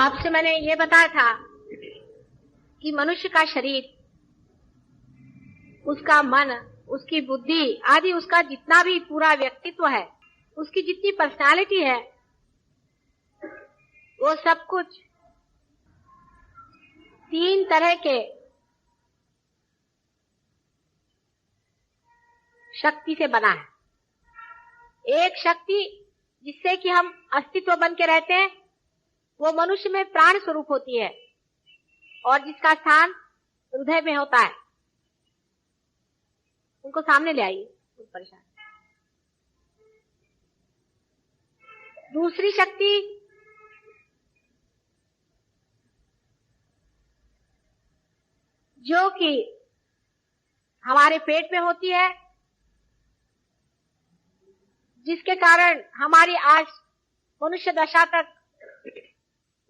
आपसे मैंने ये बताया था कि मनुष्य का शरीर, उसका मन, उसकी बुद्धि आदि, उसका जितना भी पूरा व्यक्तित्व है, उसकी जितनी पर्सनालिटी है, वो सब कुछ 3 तरह के शक्ति से बना है। एक शक्ति जिससे कि हम अस्तित्व बन के रहते हैं, वो मनुष्य में प्राण स्वरूप होती है और जिसका स्थान हृदय में होता है। उनको सामने ले आइए, परेशान। दूसरी शक्ति जो कि हमारे पेट में होती है, जिसके कारण हमारी आज मनुष्य दशा तक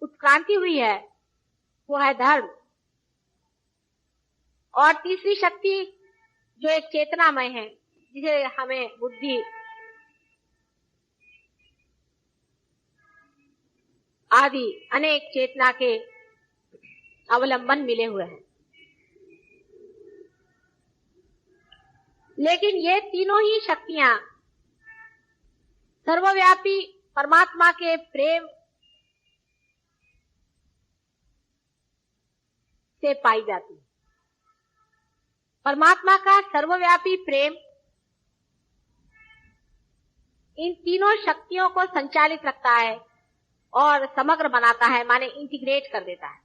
उत्क्रांति हुई है, वो है धर्म। और तीसरी शक्ति जो एक चेतनामय है, जिसे हमें बुद्धि आदि अनेक चेतना के अवलंबन मिले हुए हैं। लेकिन ये तीनों ही शक्तियां सर्वव्यापी परमात्मा के प्रेम से पाई जाती है। परमात्मा का सर्वव्यापी प्रेम इन तीनों शक्तियों को संचालित रखता है और समग्र बनाता है, माने इंटीग्रेट कर देता है।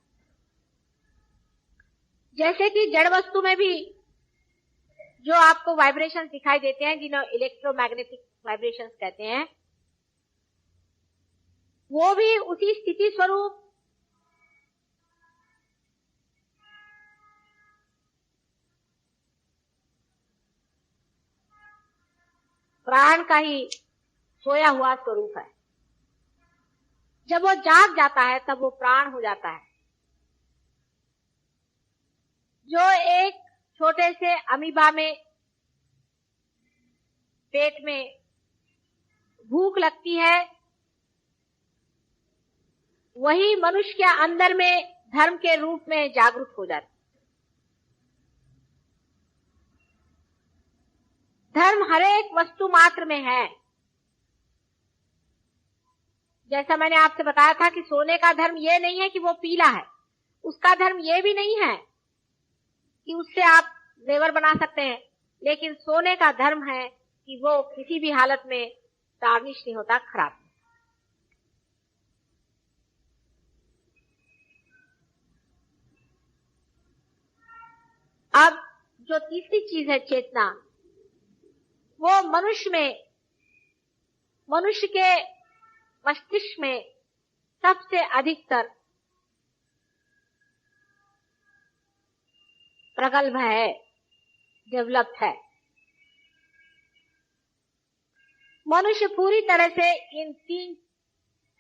जैसे कि जड़ वस्तु में भी जो आपको वाइब्रेशंस दिखाई देते हैं, जिन्हें इलेक्ट्रोमैग्नेटिक वाइब्रेशंस कहते हैं, वो भी उसी स्थिति स्वरूप प्राण का ही सोया हुआ स्वरूप है। जब वो जाग जाता है तब वो प्राण हो जाता है। जो एक छोटे से अमीबा में पेट में भूख लगती है, वही मनुष्य के अंदर में धर्म के रूप में जागरूक हो जाती है। धर्म हर एक वस्तु मात्र में है। जैसा मैंने आपसे बताया था कि सोने का धर्म ये नहीं है कि वो पीला है, उसका धर्म ये भी नहीं है कि उससे आप जेवर बना सकते हैं, लेकिन सोने का धर्म है कि वो किसी भी हालत में टार्निश नहीं होता, खराब। अब जो तीसरी चीज है चेतना, वो मनुष्य के मस्तिष्क में सबसे अधिकतर प्रगल्भ है, डेवलप्ड है। मनुष्य पूरी तरह से इन 3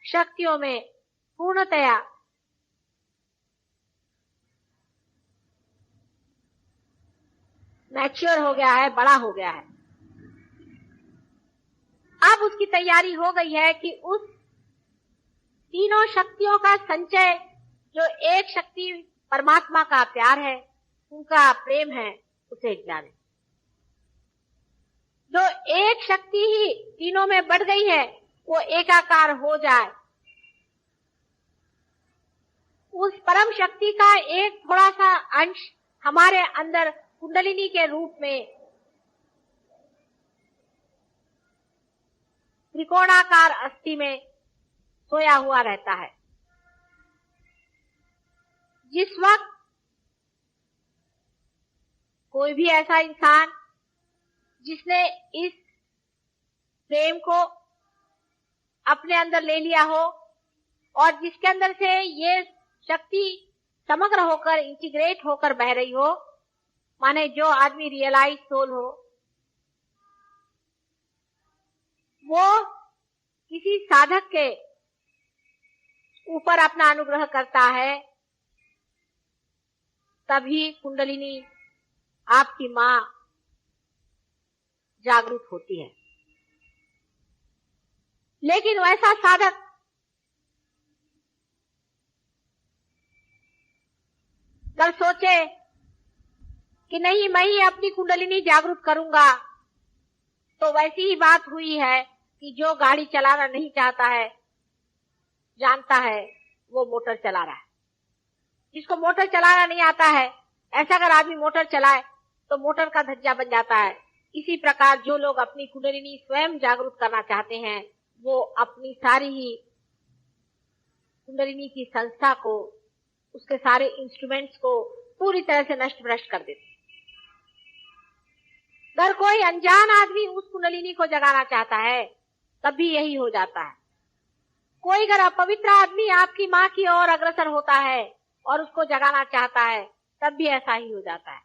शक्तियों में पूर्णतया मैच्योर हो गया है, बड़ा हो गया है। अब उसकी तैयारी हो गई है कि उस तीनों शक्तियों का संचय, जो एक शक्ति परमात्मा का प्यार है, उनका प्रेम है, उसे जाने। जो एक शक्ति ही तीनों में बढ़ गई है, वो एकाकार हो जाए। उस परम शक्ति का एक थोड़ा सा अंश हमारे अंदर कुंडलिनी के रूप में त्रिकोणाकार अस्थि में सोया हुआ रहता है। जिस वक्त कोई भी ऐसा इंसान जिसने इस प्रेम को अपने अंदर ले लिया हो और जिसके अंदर से ये शक्ति समग्र होकर, इंटीग्रेट होकर बह रही हो, माने जो आदमी रियलाइज सोल हो, वो किसी साधक के ऊपर अपना अनुग्रह करता है, तभी कुंडलिनी आपकी मां जागरूक होती है। लेकिन वैसा साधक कल सोचे कि नहीं मैं ही अपनी कुंडलिनी जागृत करूंगा, तो वैसी ही बात हुई है कि जो गाड़ी चलाना नहीं चाहता है, जानता है वो मोटर चला रहा है। जिसको मोटर चलाना नहीं आता है, ऐसा अगर आदमी मोटर चलाए तो मोटर का धज्जा बन जाता है। इसी प्रकार जो लोग अपनी कुंडलिनी स्वयं जागृत करना चाहते हैं, वो अपनी सारी ही कुंडलिनी की संस्था को, उसके सारे इंस्ट्रूमेंट्स को पूरी तरह से नष्ट भ्रष्ट कर देते। अगर कोई अनजान आदमी उस कुंडलिनी को जगाना चाहता है, तब भी यही हो जाता है। कोई अगर अपवित्र आदमी आपकी माँ की ओर अग्रसर होता है और उसको जगाना चाहता है, तब भी ऐसा ही हो जाता है।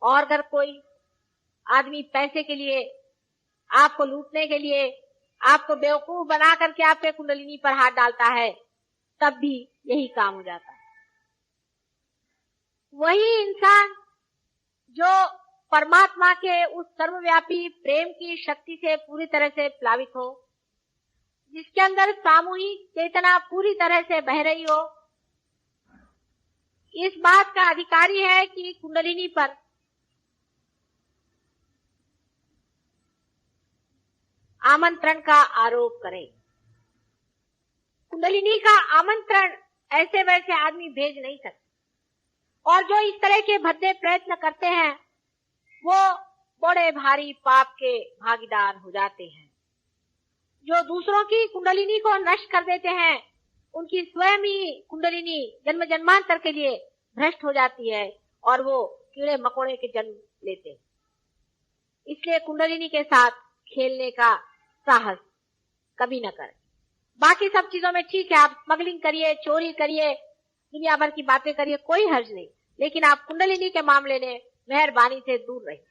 और अगर कोई आदमी पैसे के लिए, आपको लूटने के लिए, आपको बेवकूफ बना करके आपके कुंडलिनी पर हाथ डालता है, तब भी यही काम हो जाता है। वही इंसान जो परमात्मा के उस सर्वव्यापी प्रेम की शक्ति से पूरी तरह से प्लावित हो, जिसके अंदर सामूहिक चेतना पूरी तरह से बह रही हो, इस बात का अधिकारी है कि कुंडलिनी पर आमंत्रण का आरोप करे। कुंडलिनी का आमंत्रण ऐसे वैसे आदमी भेज नहीं सकते। और जो इस तरह के भद्दे प्रयत्न करते हैं, वो बड़े भारी पाप के भागीदार हो जाते हैं। जो दूसरों की कुंडलिनी को नष्ट कर देते हैं, उनकी स्वयं ही कुंडलिनी जन्म जन्मांतर के लिए भ्रष्ट हो जाती है और वो कीड़े मकोड़े के जन्म लेते हैं। इसलिए कुंडलिनी के साथ खेलने का साहस कभी न करें। बाकी सब चीजों में ठीक है, आप स्मगलिंग करिए, चोरी करिए, दुनिया भर की बातें करिए, कोई हर्ज नहीं, लेकिन आप कुंडलिनी के मामले में मेहरबानी से दूर रहिए।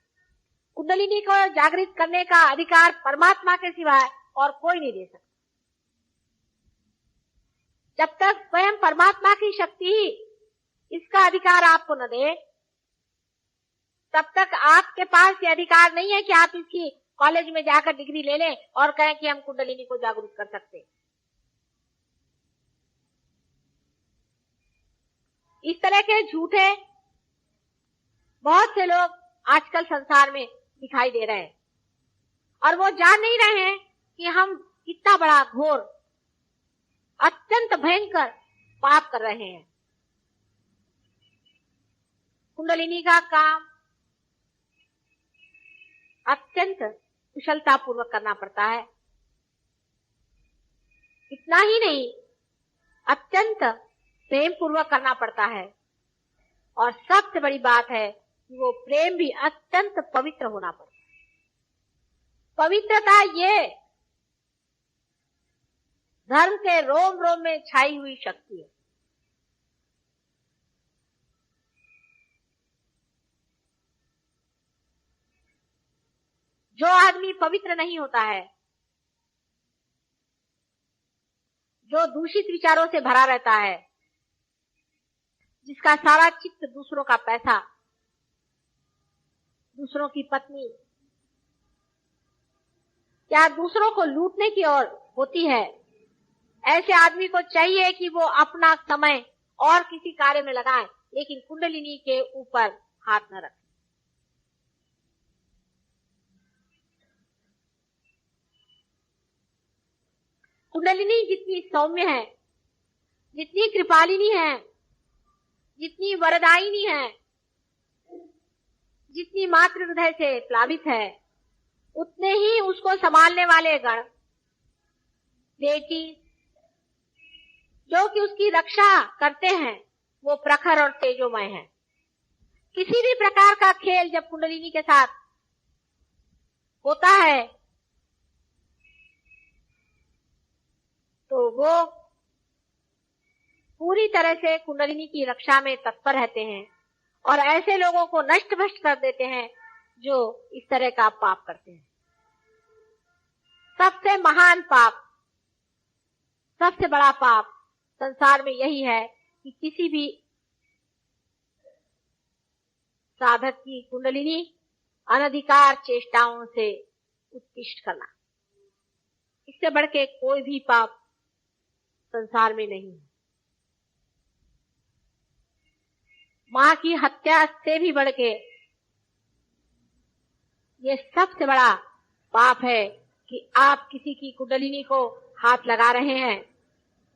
कुंडलिनी को जागृत करने का अधिकार परमात्मा के सिवाय और कोई नहीं दे सकता। जब तक स्वयं परमात्मा की शक्ति ही इसका अधिकार आपको न दे, तब तक आपके पास ये अधिकार नहीं है कि आप इसकी कॉलेज में जाकर डिग्री ले लें और कहें कि हम कुंडलिनी को जागरूक कर सकते। इस तरह के झूठे बहुत से लोग आजकल संसार में दिखाई दे रहे हैं और वो जान नहीं रहे हैं कि हम कितना बड़ा घोर, अत्यंत भयंकर पाप कर रहे हैं। कुंडलिनी का काम अत्यंत कुशलता पूर्वक करना पड़ता है। इतना ही नहीं, अत्यंत प्रेम पूर्वक करना पड़ता है। और सबसे बड़ी बात है कि वो प्रेम भी अत्यंत पवित्र होना पड़ता है। पवित्रता ये धर्म के रोम रोम में छाई हुई शक्ति है। जो आदमी पवित्र नहीं होता है, जो दूषित विचारों से भरा रहता है, जिसका सारा चित्त दूसरों का पैसा, दूसरों की पत्नी या दूसरों को लूटने की ओर होती है, ऐसे आदमी को चाहिए कि वो अपना समय और किसी कार्य में लगाए, लेकिन कुंडलिनी के ऊपर हाथ न रखे। कुंडलिनी जितनी सौम्य है, जितनी कृपालिनी है, जितनी वरदायिनी है, जितनी मातृ हृदय से प्लावित है, उतने ही उसको संभालने वाले गण, बेटी जो कि उसकी रक्षा करते हैं, वो प्रखर और तेजोमय है। किसी भी प्रकार का खेल जब कुंडलिनी के साथ होता है, तो वो पूरी तरह से कुंडलिनी की रक्षा में तत्पर रहते हैं और ऐसे लोगों को नष्ट भ्रष्ट कर देते हैं जो इस तरह का पाप करते हैं। सबसे महान पाप, सबसे बड़ा पाप संसार में यही है कि किसी भी साधक की कुंडलिनी अनधिकार चेष्टाओं से उत्कृष्ट करना, इससे बढ़ के कोई भी पाप संसार में नहीं है। माँ की हत्या से भी बढ़ के ये सबसे बड़ा पाप है कि आप किसी की कुंडलिनी को हाथ लगा रहे हैं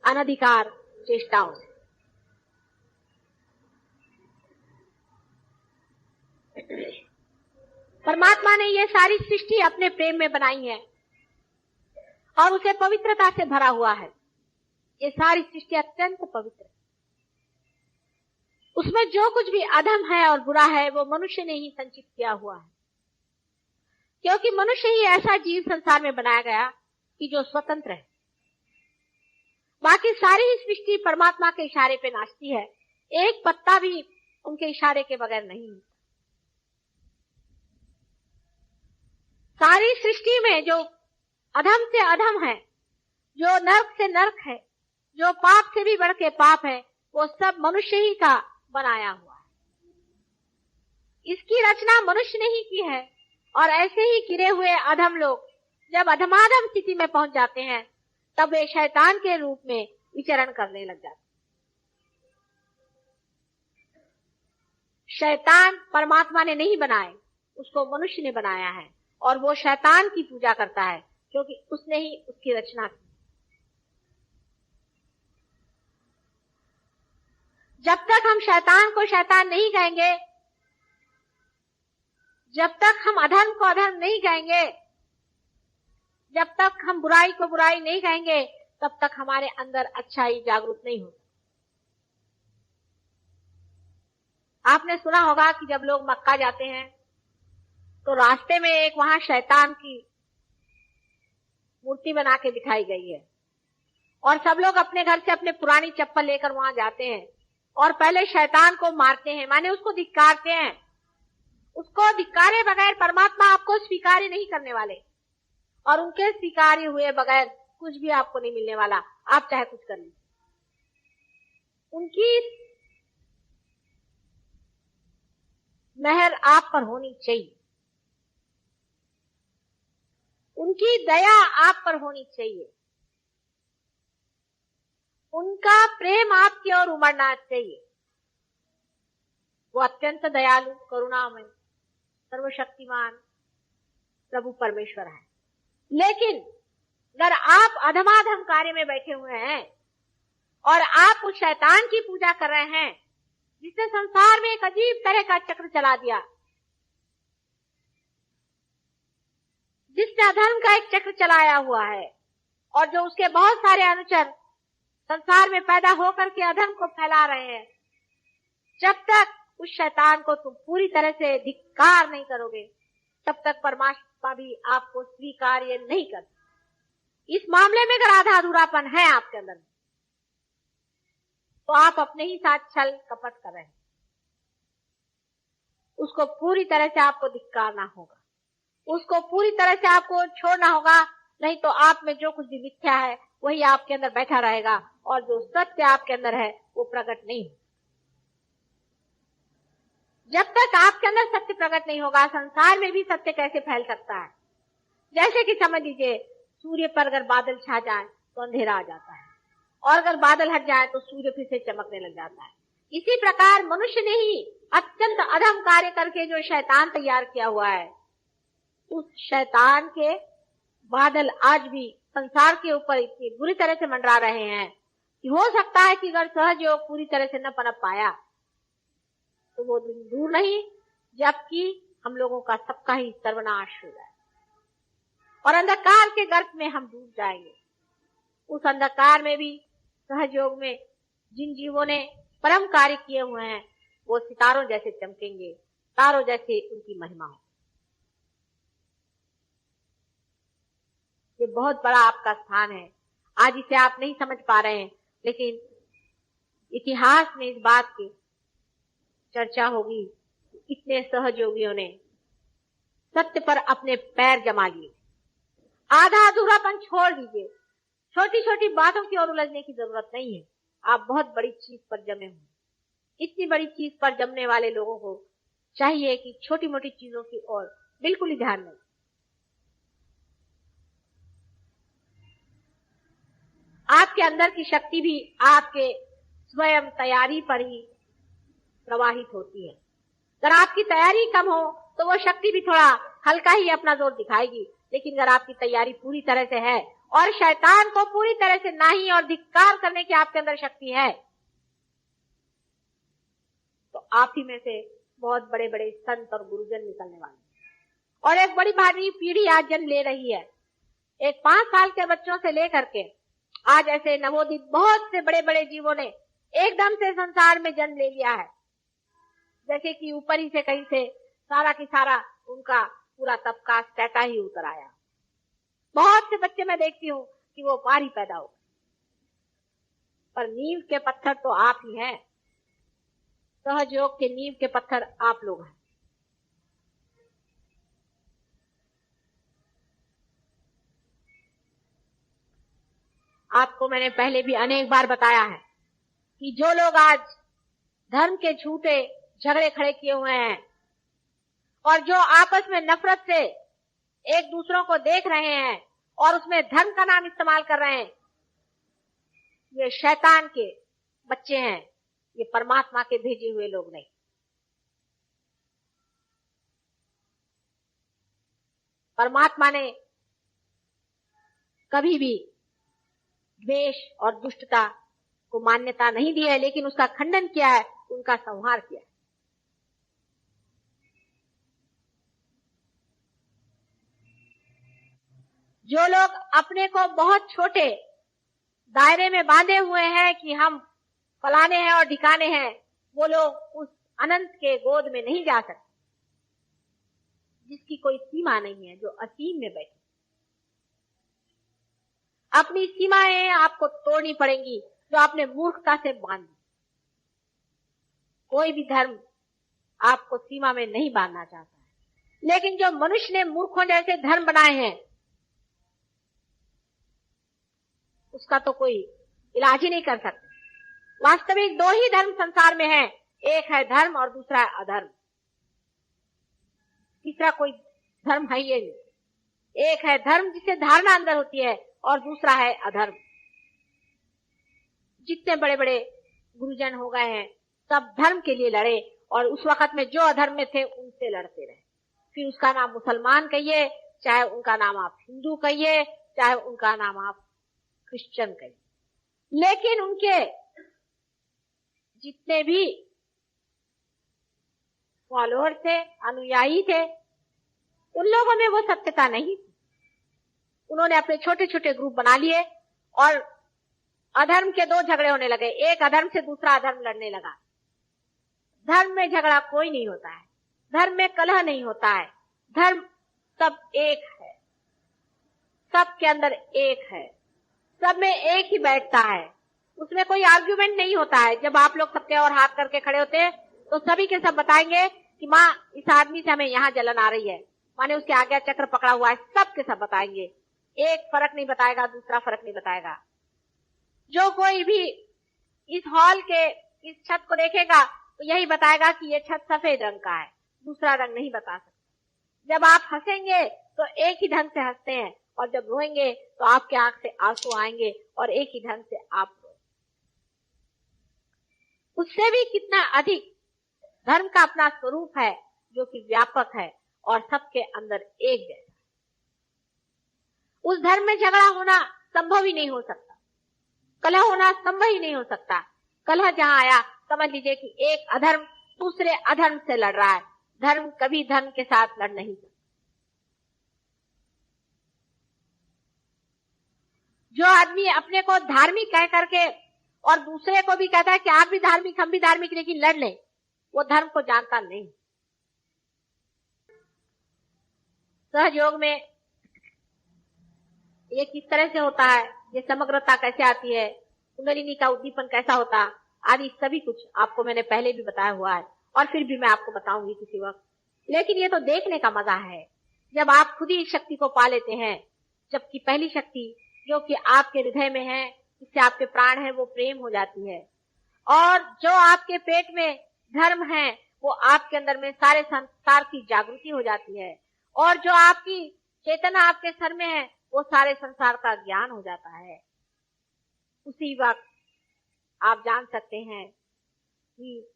अनधिकार चेष्टाओं से। परमात्मा ने ये सारी सृष्टि अपने प्रेम में बनाई है और उसे पवित्रता से भरा हुआ है। ये सारी सृष्टि अत्यंत पवित्र है। उसमें जो कुछ भी अधम है और बुरा है वो मनुष्य ने ही संचित किया हुआ है, क्योंकि मनुष्य ही ऐसा जीव संसार में बनाया गया कि जो स्वतंत्र है। बाकी सारी ही सृष्टि परमात्मा के इशारे पे नाचती है, एक पत्ता भी उनके इशारे के बगैर नहीं। सारी सृष्टि में जो अधम से अधम है, जो नर्क से नर्क है, जो पाप से भी बढ़ के पाप है, वो सब मनुष्य ही का बनाया हुआ है। इसकी रचना मनुष्य ने ही की है। और ऐसे ही गिरे हुए अधम लोग जब अधमाधम स्थिति में पहुंच जाते हैं तब वे शैतान के रूप में विचरण करने लग जाते। शैतान परमात्मा ने नहीं बनाए, उसको मनुष्य ने बनाया है और वो शैतान की पूजा करता है क्योंकि उसने ही उसकी रचना की। जब तक हम शैतान को शैतान नहीं कहेंगे, जब तक हम अधर्म को अधर्म नहीं कहेंगे, जब तक हम बुराई को बुराई नहीं कहेंगे, तब तक हमारे अंदर अच्छाई जागरूक नहीं होगी। आपने सुना होगा कि जब लोग मक्का जाते हैं तो रास्ते में एक वहां शैतान की मूर्ति बना के बिठाई गई है और सब लोग अपने घर से अपने पुरानी चप्पल लेकर वहां जाते हैं और पहले शैतान को मारते हैं, माने उसको धिक्कारते हैं। उसको धिक्कारे बगैर परमात्मा आपको स्वीकार नहीं करने वाले और उनके स्वीकार हुए बगैर कुछ भी आपको नहीं मिलने वाला, आप चाहे कुछ कर लीजिए। उनकी मेहर आप पर होनी चाहिए, उनकी दया आप पर होनी चाहिए, उनका प्रेम आपकी ओर उमड़ना चाहिए। वो अत्यंत दयालु, करुणामय, सर्वशक्तिमान प्रभु परमेश्वर है। लेकिन अगर आप अधमाधम कार्य में बैठे हुए हैं और आप उस शैतान की पूजा कर रहे हैं जिसने संसार में एक अजीब तरह का चक्र चला दिया, जिसने अधर्म का एक चक्र चलाया हुआ है और जो उसके बहुत सारे अनुचर संसार में पैदा होकर के अधर्म को फैला रहे हैं, जब तक उस शैतान को तुम पूरी तरह से धिक्कार नहीं करोगे तब तक परमात्मा भी आपको स्वीकार नहीं करता। इस मामले में अगर आधा अधूरापन है आपके अंदर तो आप अपने ही साथ छल कपट कर रहे हैं। उसको पूरी तरह से आपको धिक्कारना होगा, उसको पूरी तरह से आपको छोड़ना होगा, नहीं तो आप में जो कुछ भी मिथ्या है वही आपके अंदर बैठा रहेगा और जो सत्य आपके अंदर है वो प्रकट नहीं होगा। जब तक आपके अंदर सत्य प्रकट नहीं होगा, संसार में भी सत्य कैसे फैल सकता है। जैसे कि समझ लीजिए सूर्य पर अगर बादल छा जाए तो अंधेरा आ जाता है और अगर बादल हट जाए तो सूर्य फिर से चमकने लग जाता है। इसी प्रकार मनुष्य ने ही अत्यंत अधम कार्य करके जो शैतान तैयार किया हुआ है, उस शैतान के बादल आज भी संसार के ऊपर इतनी बुरी तरह से मंडरा रहे हैं कि हो सकता है कि अगर सहज योग पूरी तरह से न पनप पाया तो वो दिन दूर नहीं जबकि हम लोगों का सबका ही सर्वनाश हो जाए और अंधकार के गर्त में हम डूब जाएंगे। उस अंधकार में भी सहयोग में जिन जीवों ने परम कार्य किए हुए हैं वो सितारों जैसे चमकेंगे, तारों जैसे उनकी महिमा हो। ये बहुत बड़ा आपका स्थान है। आज इसे आप नहीं समझ पा रहे हैं, लेकिन इतिहास में इस बात की चर्चा होगी। इतने सहयोगियों ने सत्य पर अपने पैर जमा लिए। आधा अधूरापन छोड़ दीजिए, छोटी छोटी बातों की ओर उलझने की जरूरत नहीं है। आप बहुत बड़ी चीज पर जमे हुए। इतनी बड़ी चीज पर जमने वाले लोगों को चाहिए कि छोटी मोटी चीजों की ओर बिल्कुल ही ध्यान नहीं। आपके अंदर की शक्ति भी आपके स्वयं तैयारी पर ही प्रवाहित होती है। अगर आपकी तैयारी कम हो तो वो शक्ति भी थोड़ा हल्का ही अपना जोर दिखाएगी, लेकिन अगर आपकी तैयारी पूरी तरह से है और शैतान को पूरी तरह से नाही और धिक्कार करने की आपके अंदर शक्ति है, तो आप ही में से बहुत बड़े बड़े संत और गुरुजन निकलने वाले हैं। और एक बड़ी भारी पीढ़ी आज जन्म ले रही है। एक 5 साल के बच्चों से लेकर के आज ऐसे नवोदित बहुत से बड़े बड़े जीवों ने एकदम से संसार में जन्म ले लिया है, जैसे कि ऊपर ही से कहीं से सारा की सारा उनका पूरा तबका स्टेटा ही उतर आया। बहुत से बच्चे मैं देखती हूँ कि वो पार ही पैदा हो, पर नींव के पत्थर तो आप ही हैं। सहज योग के नींव के पत्थर आप लोग हैं। आपको मैंने पहले भी अनेक बार बताया है कि जो लोग आज धर्म के झूठे झगड़े खड़े किए हुए हैं और जो आपस में नफरत से एक दूसरों को देख रहे हैं और उसमें धर्म का नाम इस्तेमाल कर रहे हैं, ये शैतान के बच्चे हैं, ये परमात्मा के भेजे हुए लोग नहीं। परमात्मा ने कभी भी द्वेष और दुष्टता को मान्यता नहीं दी है, लेकिन उसका खंडन किया है, उनका संहार किया है। जो लोग अपने को बहुत छोटे दायरे में बांधे हुए हैं कि हम फलाने हैं और ढिकाने हैं, वो लोग उस अनंत के गोद में नहीं जा सकते जिसकी कोई सीमा नहीं है, जो असीम में बैठे। अपनी सीमाएं आपको तोड़नी पड़ेंगी जो आपने मूर्खता से बांधी। कोई भी धर्म आपको सीमा में नहीं बांधना चाहता है, लेकिन जो मनुष्य ने मूर्खों जैसे धर्म बनाए हैं उसका तो कोई इलाज ही नहीं कर सकते। वास्तविक 2 ही धर्म संसार में है, एक है धर्म और दूसरा है अधर्म। तीसरा कोई धर्म है ये नहीं। एक है धर्म जिससे धारणा अंदर होती है और दूसरा है अधर्म। जितने बड़े बड़े गुरुजन हो गए हैं सब धर्म के लिए लड़े और उस वक्त में जो अधर्म में थे उनसे लड़ते रहे। फिर उसका नाम मुसलमान कहिए, चाहे उनका नाम आप हिंदू कहिए, चाहे उनका नाम आप क्रिश्चियन कहिए, लेकिन उनके जितने भी फॉलोअर थे, अनुयायी थे, उन लोगों में वो सत्यता नहीं थी। उन्होंने अपने छोटे छोटे ग्रुप बना लिए और अधर्म के 2 झगड़े होने लगे। एक अधर्म से दूसरा अधर्म लड़ने लगा। धर्म में झगड़ा कोई नहीं होता है, धर्म में कलह नहीं होता है। धर्म सब एक है, सबके अंदर एक है, सब में एक ही बैठता है। उसमें कोई आर्ग्यूमेंट नहीं होता है। जब आप लोग सबके और हाथ करके खड़े होते हैं तो सभी के सब बताएंगे कि माँ इस आदमी से हमें यहाँ जलन आ रही है, माने उसके आगे चक्र पकड़ा हुआ है, सब के सब बताएंगे। एक फर्क नहीं बताएगा, दूसरा फर्क नहीं बताएगा। जो कोई भी इस हॉल के इस छत को देखेगा तो यही बताएगा कि ये छत सफेद रंग का है, दूसरा रंग नहीं बता सकता। जब आप हंसेंगे तो एक ही ढंग से हंसते हैं और जब रोएंगे तो आपके आंख से आंसू आएंगे और एक ही ढंग से आप रोएंगे। उससे भी कितना अधिक धर्म का अपना स्वरूप है जो कि व्यापक है और सबके अंदर एक जैसा। उस धर्म में झगड़ा होना संभव ही नहीं हो सकता, कलह होना संभव ही नहीं हो सकता। कलह जहां आया समझ लीजिए कि एक अधर्म दूसरे अधर्म से लड़ रहा है। धर्म कभी धर्म के साथ लड़ नहीं सकता। जो आदमी अपने को धार्मिक कह करके और दूसरे को भी कहता है कि आप भी धार्मिक हम भी धार्मिक, लेकिन लड़ लें, वो धर्म को जानता नहीं। सहयोग में ये किस तरह से होता है, ये समग्रता कैसे आती है, कुंडलिनी का उद्दीपन कैसा होता, आदि सभी कुछ आपको मैंने पहले भी बताया हुआ है और फिर भी मैं आपको बताऊंगी किसी वक्त। लेकिन ये तो देखने का मजा है जब आप खुद ही इस शक्ति को पा लेते हैं। जबकि पहली शक्ति जो कि आपके हृदय में है, इससे आपके प्राण है, वो प्रेम हो जाती है। और जो आपके पेट में धर्म है वो आपके अंदर में सारे संसार की जागृति हो जाती है। और जो आपकी चेतना आपके सर में है वो सारे संसार का ज्ञान हो जाता है। उसी वक्त आप जान सकते हैं कि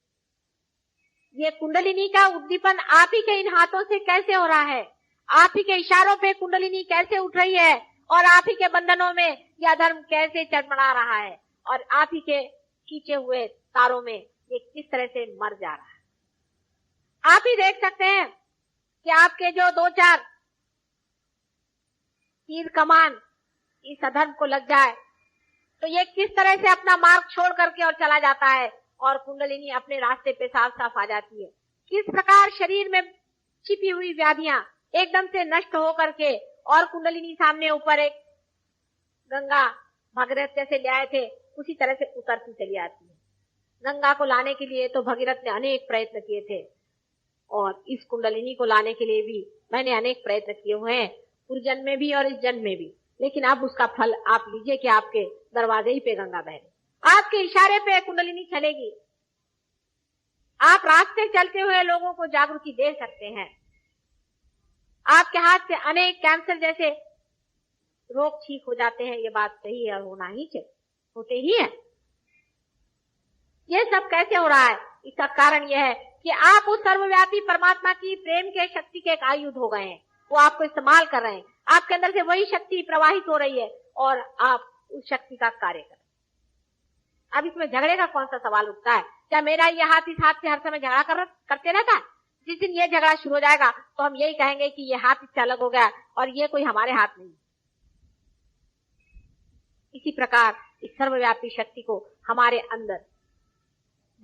ये कुंडलिनी का उद्दीपन आप ही के इन हाथों से कैसे हो रहा है, आप ही के इशारों पे कुंडलिनी कैसे उठ रही है, और आप ही के बंधनों में यह धर्म कैसे चरमरा रहा है, और आप ही के खींचे हुए तारों में ये किस तरह से मर जा रहा है। आप ही देख सकते हैं कि आपके जो 2-4 तीर कमान इस अधर्म को लग जाए तो ये किस तरह से अपना मार्ग छोड़ करके और चला जाता है, और कुंडलिनी अपने रास्ते पे साफ साफ आ जाती है। किस प्रकार शरीर में छिपी हुई व्याधियां एकदम से नष्ट हो करके, और कुंडलिनी सामने ऊपर एक गंगा भगीरथ जैसे ले आए थे उसी तरह से उतरती चली आती है। गंगा को लाने के लिए तो भगीरथ ने अनेक प्रयत्न किए थे, और इस कुंडलिनी को लाने के लिए भी मैंने अनेक प्रयत्न किए हुए हैं, पूर्व जन्म में भी और इस जन्म में भी। लेकिन अब उसका फल आप लीजिए कि आपके दरवाजे ही पे गंगा बह रही, आपके इशारे पे कुंडलिनी चलेगी। आप रास्ते चलते हुए लोगों को जागृति दे सकते हैं। आपके हाथ से अनेक कैंसर जैसे रोग ठीक हो जाते हैं, ये बात सही है और होना ही चाहिए, होते ही है। ये सब कैसे हो रहा है? इसका कारण यह है कि आप उस सर्वव्यापी परमात्मा की प्रेम के शक्ति के एक आयुध हो गए हैं, वो आपको इस्तेमाल कर रहे हैं, आपके अंदर से वही शक्ति प्रवाहित हो रही है और आप उस शक्ति का कार्य कर रहे हैं। अब इसमें झगड़े का कौन सा सवाल उठता है? क्या मेरा ये हाथ इस हाथ से हर समय झगड़ा करते रहता है? जिस दिन ये झगड़ा शुरू हो जाएगा तो हम यही कहेंगे कि ये हाथ इससे अलग हो गया और ये कोई हमारे हाथ नहीं। इसी प्रकार इस सर्वव्यापी शक्ति को हमारे अंदर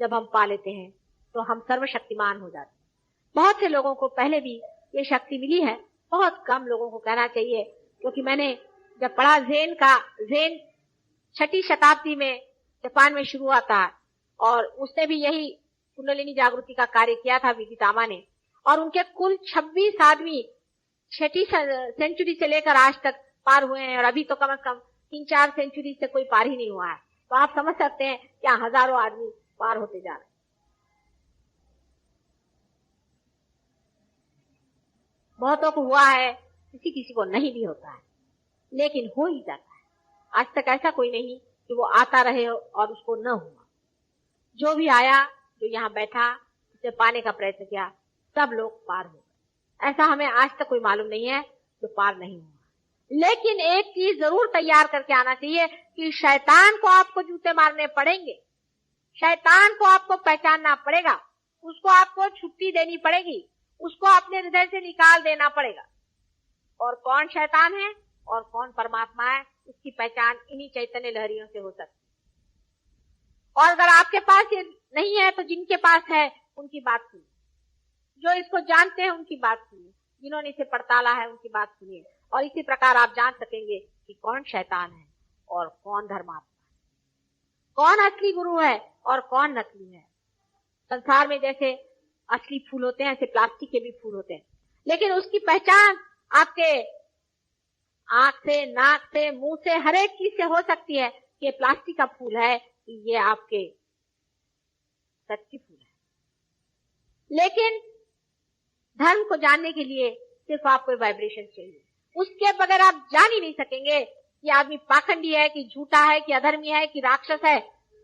जब हम पा लेते हैं तो हम सर्वशक्तिमान हो जाते हैं। बहुत से लोगों को पहले भी ये शक्ति मिली है, बहुत कम लोगों को कहना चाहिए, क्योंकि मैंने जब पढ़ा ज़ेन 6वीं शताब्दी में जापान में शुरू हुआ था, और उसने भी यही कुंडलिनी जागृति का कार्य किया था विदितामा ने, और उनके कुल 26 आदमी 6वीं सेंचुरी से लेकर आज तक पार हुए हैं, और अभी तो कम से कम 3-4 सेंचुरी से कोई पार ही नहीं हुआ है। तो आप समझ सकते हैं क्या हजारों आदमी पार होते जा रहे हैं। बहुतों को हुआ है, किसी किसी को नहीं भी होता है, लेकिन हो ही जाता है। आज तक ऐसा कोई नहीं कि वो आता रहे और उसको न हुआ। जो भी आया, जो यहाँ बैठा, उसे पाने का प्रयत्न किया, सब लोग पार हो गए। ऐसा हमें आज तक कोई मालूम नहीं है जो पार नहीं हुआ। लेकिन एक चीज जरूर तैयार करके आना चाहिए कि शैतान को आपको जूते मारने पड़ेंगे, शैतान को आपको पहचानना पड़ेगा, उसको आपको छुट्टी देनी पड़ेगी, उसको अपने हृदय से निकाल देना पड़ेगा। और कौन शैतान है और कौन परमात्मा है, इसकी पहचान इन्हीं चैतन्य लहरियों से हो सकती है। और अगर आपके पास ये नहीं है तो जिनके पास है उनकी बात सुनिए, जो इसको जानते हैं उनकी बात सुनिए, जिन्होंने इसे पड़ताला है उनकी बात सुनिए, और इसी प्रकार आप जान सकेंगे कि कौन शैतान है और कौन धर्मात्मा है, कौन असली गुरु है और कौन नकली है। संसार में जैसे असली फूल होते हैं ऐसे प्लास्टिक के भी फूल होते हैं, लेकिन उसकी पहचान आपके आंख से, नाक से, मुंह से, हर एक चीज से हो सकती है कि ये प्लास्टिक का फूल है, ये आपके सच्ची फूल है। लेकिन धर्म को जानने के लिए सिर्फ आपको वाइब्रेशन चाहिए, उसके बगैर आप जान ही नहीं सकेंगे कि आदमी पाखंडी है कि झूठा है कि अधर्मी है कि राक्षस है।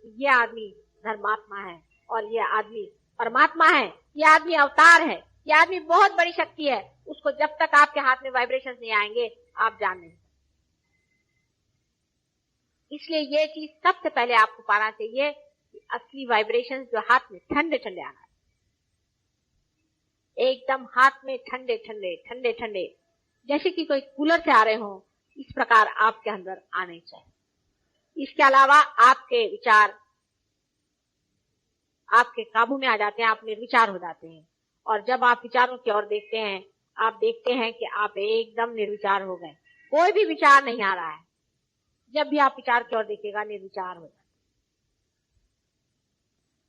ये आदमी धर्मात्मा है और ये आदमी परमात्मा है, ये आदमी अवतार है, ये आदमी बहुत बड़ी शक्ति है। उसको जब तक आपके हाथ में वाइब्रेशंस नहीं आएंगे आप जान नहीं। इसलिए ये चीज सबसे पहले आपको पाना चाहिए कि असली वाइब्रेशंस जो हाथ में ठंडे ठंडे आना है, एकदम हाथ में ठंडे ठंडे ठंडे ठंडे, जैसे कि कोई कूलर से आ रहे हो, इस प्रकार आपके अंदर आने चाहिए। इसके अलावा आपके विचार आपके काबू में आ जाते हैं, आप निर्विचार हो जाते हैं, और जब आप विचारों की ओर देखते हैं आप देखते हैं कि आप एकदम निर्विचार हो गए, कोई भी विचार नहीं आ रहा है। जब भी आप विचार की ओर देखिएगा निर्विचार हो जाए।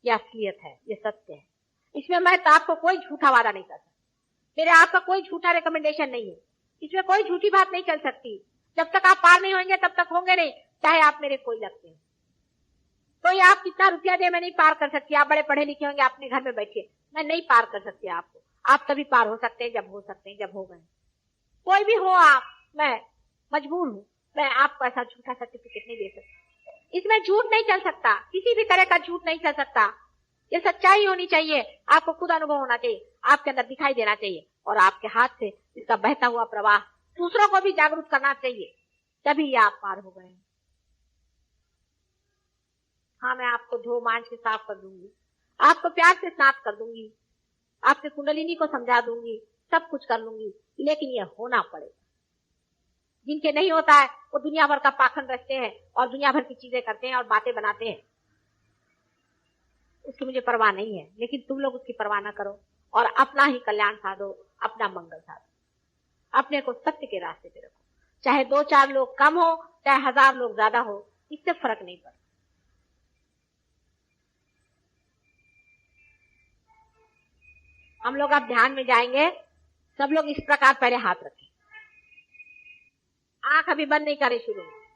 यह असलियत है, ये सत्य है। इसमें मैं तो आपको कोई झूठा वादा नहीं कर सकता, मेरे आपका कोई झूठा रिकमेंडेशन नहीं है, इसमें कोई झूठी बात नहीं चल सकती। जब तक आप पार नहीं होंगे तब तक होंगे नहीं, चाहे आप मेरे कोई लगते हैं। कोई आप कितना रुपया दे, मैं नहीं पार कर सकती। आप बड़े पढ़े लिखे होंगे, अपने घर में बैठिए, मैं नहीं पार कर सकती आपको। आप तभी पार हो सकते हैं जब हो सकते हैं, जब हो गए। कोई भी हो आप, मैं मजबूर हूं, मैं आपको ऐसा झूठा सर्टिफिकेट नहीं दे सकती। इसमें झूठ नहीं चल सकता, किसी भी तरह का झूठ नहीं चल सकता। ये सच्चाई होनी चाहिए, आपको खुद अनुभव होना चाहिए, आपके अंदर दिखाई देना चाहिए और आपके हाथ से इसका बहता हुआ प्रवाह दूसरों को भी जागरूक करना चाहिए, तभी ये आप पार हो गए। हाँ, मैं आपको धो मांझ के साफ कर दूंगी, आपको प्यार से साफ कर दूंगी, आपके कुंडलिनी को समझा दूंगी, सब कुछ कर लूंगी, लेकिन ये होना पड़ेगा। जिनके नहीं होता है वो दुनिया भर का पाखंड रचते हैं और दुनिया भर की चीजें करते हैं और बातें बनाते हैं, उसकी मुझे परवाह नहीं है, लेकिन तुम लोग उसकी परवाह ना करो और अपना ही कल्याण साधो, अपना मंगल साधो, अपने को सत्य के रास्ते पे रखो। चाहे 2-4 लोग कम हो, चाहे 1000 लोग ज्यादा हो, इससे फर्क नहीं पड़ता। हम लोग अब ध्यान में जाएंगे। सब लोग इस प्रकार पहले हाथ रखें, आंख अभी बंद नहीं करें शुरू में।